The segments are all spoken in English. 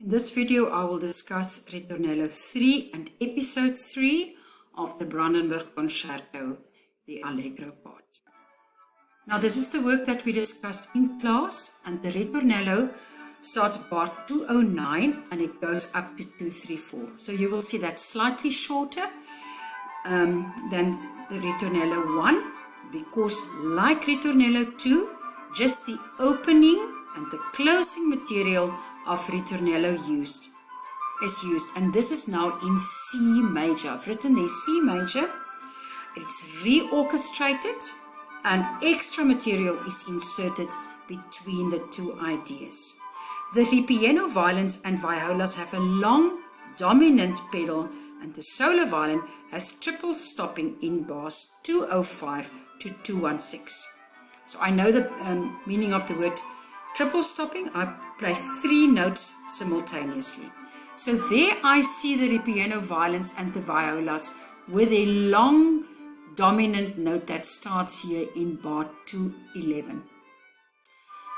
In this video, I will discuss Ritornello 3 and episode 3 of the Brandenburg Concerto, the Allegro part. Now, this is the work that we discussed in class, and the Ritornello starts part 209 and it goes up to 234. So you will see that slightly shorter than the Ritornello 1, because like Ritornello 2, just the opening and the closing material of Ritornello is used, and this is now in C major. I've written there C major. It's reorchestrated and extra material is inserted between the two ideas. The ripieno violins and violas have a long dominant pedal, and the solo violin has triple stopping in bars 205 to 216. So I know the meaning of the word triple stopping. I play 3 notes simultaneously. So there I see the ripieno violins and the violas with a long dominant note that starts here in bar 211.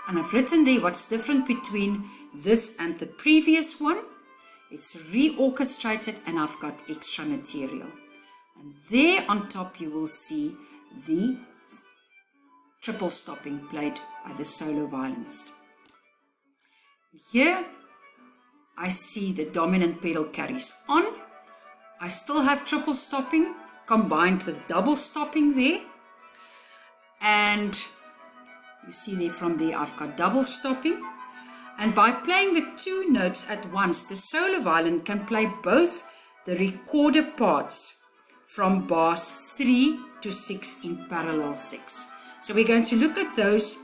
And I've written there what's different between this and the previous one. It's reorchestrated and I've got extra material. And there on top you will see the triple stopping played by the solo violinist. Here I see the dominant pedal carries on. I still have triple stopping combined with double stopping there. And you see there from there I've got double stopping. And by playing the 2 notes at once, the solo violin can play both the recorded parts from bars 3 to 6 in parallel 6. So we're going to look at those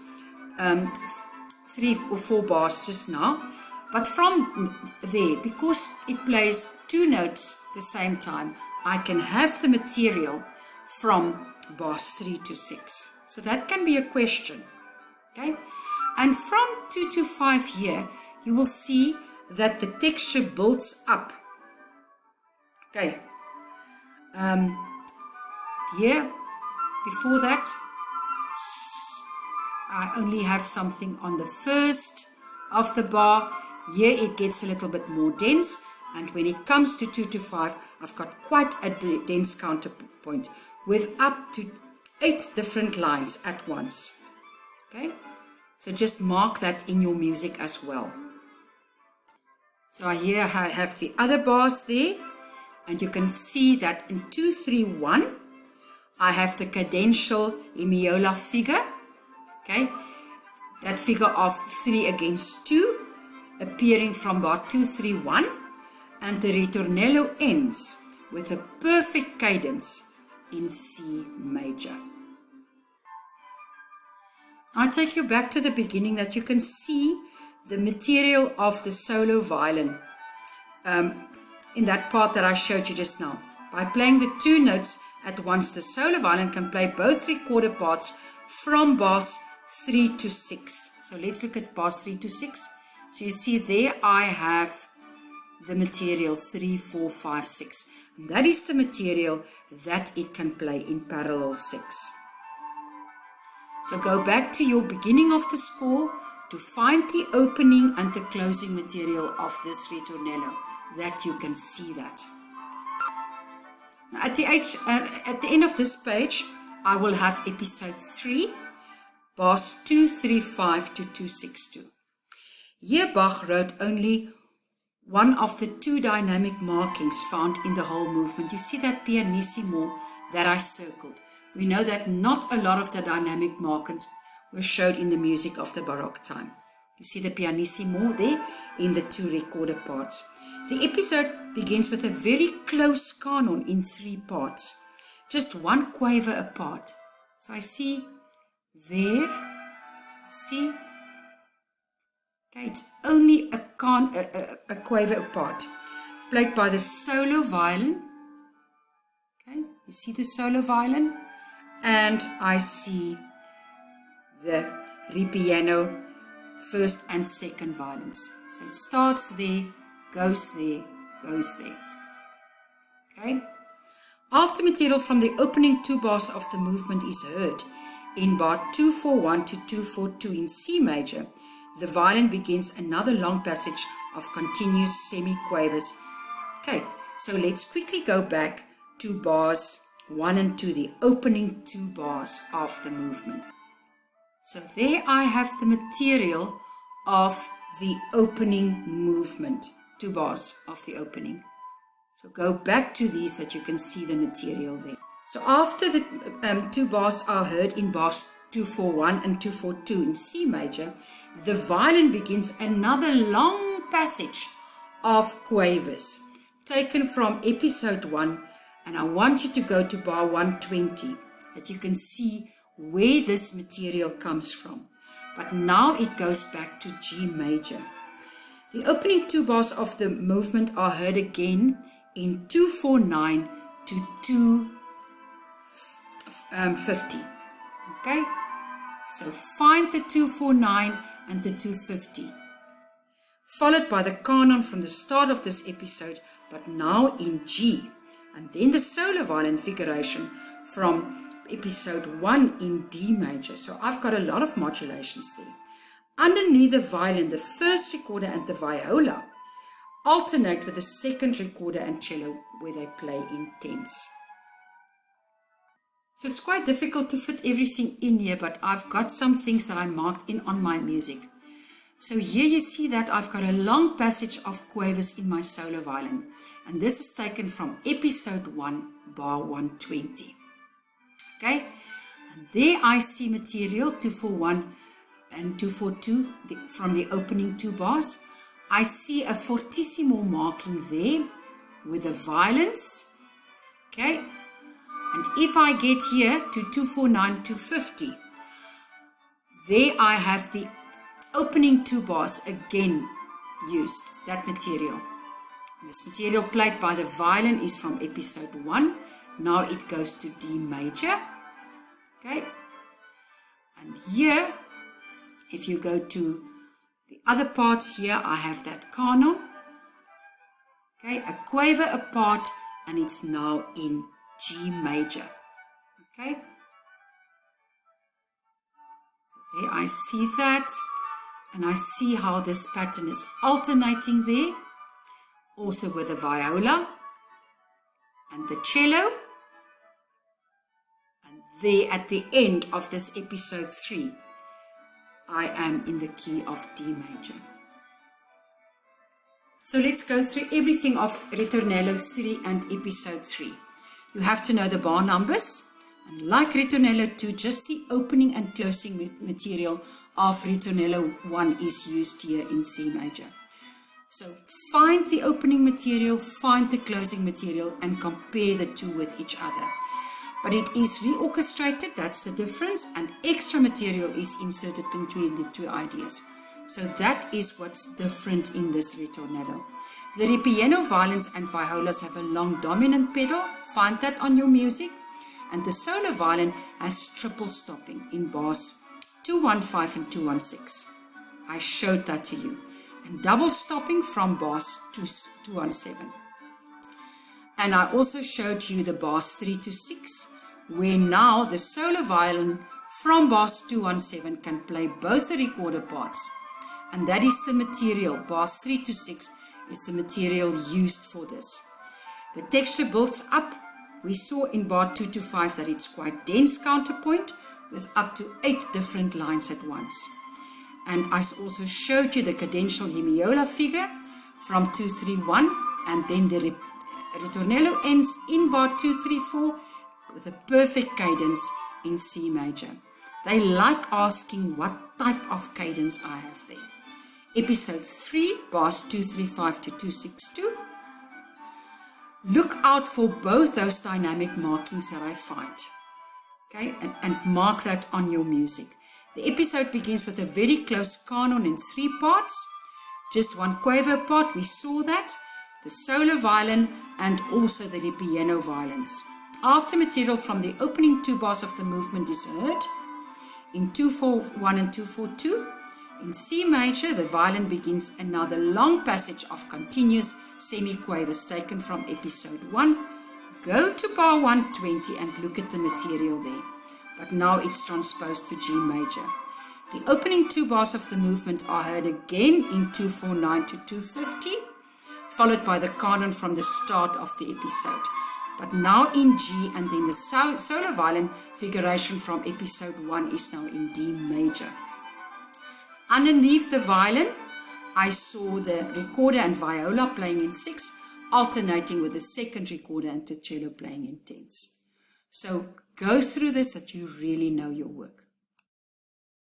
3 or 4 bars just now. But from there, because it plays 2 notes at the same time, I can have the material from bars 3 to 6. So that can be a question. Okay? And from 2 to 5 here, you will see that the texture builds up. Okay. Here, before that, I only have something on the first of the bar. Here it gets a little bit more dense, and when it comes to 2 to 5, I've got quite a dense counterpoint with up to 8 different lines at once. Okay, so just mark that in your music as well. So here I have the other bars there, and you can see that in 2, 3, 1, I have the cadential Emiola figure. Okay, that figure of 3 against 2 appearing from bar 2, 3, 1, and the ritornello ends with a perfect cadence in C major. I take you back to the beginning that you can see the material of the solo violin in that part that I showed you just now. By playing the 2 notes at once, the solo violin can play both recorded parts from bars 3 to 6. So let's look at bars 3 to 6. So you see there I have the material 3, 4, 5, 6. And that is the material that it can play in parallel 6. So go back to your beginning of the score to find the opening and the closing material of this ritornello, that you can see that. Now at the end of this page, I will have episode 3, bars 235 to 262. Here Bach wrote only one of the 2 dynamic markings found in the whole movement. You see that pianissimo that I circled. We know that not a lot of the dynamic markings were showed in the music of the Baroque time. You see the pianissimo there in the 2 recorded parts. The episode begins with a very close canon in 3 parts, just 1 quaver apart. So I see there, see, okay, it's only a quaver apart, played by the solo violin. Okay, you see the solo violin, and I see the ripieno first and second violins. So it starts there, goes there, goes there. Okay. After material from the opening 2 bars of the movement is heard in bar 241 to 242 in C major, the violin begins another long passage of continuous semiquavers. Okay, so let's quickly go back to bars 1 and 2, the opening 2 bars of the movement. So there I have the material of the opening movement, 2 bars of the opening. So go back to these that you can see the material there. So after the 2 bars are heard in bars 241 and 242 in C major, the violin begins another long passage of quavers taken from episode 1, and I want you to go to bar 120 that you can see where this material comes from. But now it goes back to G major. The opening 2 bars of the movement are heard again in 249 to 250. Okay, so find the 249 and the 250, followed by the canon from the start of this episode, but now in G, and then the solo violin figuration from episode 1 in D major. So I've got a lot of modulations there. Underneath the violin, the first recorder and the viola alternate with the second recorder and cello, where they play in tenths. So it's quite difficult to fit everything in here, but I've got some things that I marked in on my music. So here you see that I've got a long passage of quavers in my solo violin, and this is taken from episode 1, bar 120. Okay, and there I see material 241 and 242 from the opening 2 bars. I see a fortissimo marking there with the violins. Okay, and if I get here to 249, 250, there I have the opening 2 bars again used, that material. This material played by the violin is from episode 1. Now it goes to D major. Okay, and here, if you go to the other parts here, I have that canon. Okay, a quaver apart, and it's now in G major. Okay, so there I see that, and I see how this pattern is alternating there, also with the viola and the cello. And there at the end of this episode 3, I am in the key of D major. So let's go through everything of Ritornello 3 and episode 3. You have to know the bar numbers, and like Ritornello 2, just the opening and closing material of Ritornello 1 is used here in C major. So find the opening material, find the closing material, and compare the 2 with each other. But it is reorchestrated, that's the difference, and extra material is inserted between the 2 ideas. So that is what's different in this ritornello. The ripieno violins and violas have a long dominant pedal, find that on your music, and the solo violin has triple stopping in bars 215 and 216. I showed that to you. And double stopping from bars 217. And I also showed you the bars 3 to 6, where now the solo violin from bars 217 can play both the recorder parts. And that is the material, bars 3 to 6 is the material used for this. The texture builds up. We saw in bar 2 to 5 that it's quite dense counterpoint with up to 8 different lines at once. And I also showed you the cadential hemiola figure from 231, and then the ritornello ends in bar 234 with a perfect cadence in C major. They like asking what type of cadence I have there. Episode 3, bars 235 to 262. Look out for both those dynamic markings that I find. Okay, and mark that on your music. The episode begins with a very close canon in 3 parts. Just 1 quaver part, we saw that. The solo violin and also the ripieno violins. After material from the opening 2 bars of the movement is heard, in 241 and 242, in C major, the violin begins another long passage of continuous semiquavers taken from episode 1. Go to bar 120 and look at the material there. But now it's transposed to G major. The opening 2 bars of the movement are heard again in 249 to 250, followed by the canon from the start of the episode, but now in G, and then the solo violin figuration from episode 1 is now in D major. Underneath the violin, I saw the recorder and viola playing in 6, alternating with the second recorder and the cello playing in 10s. So go through this that you really know your work.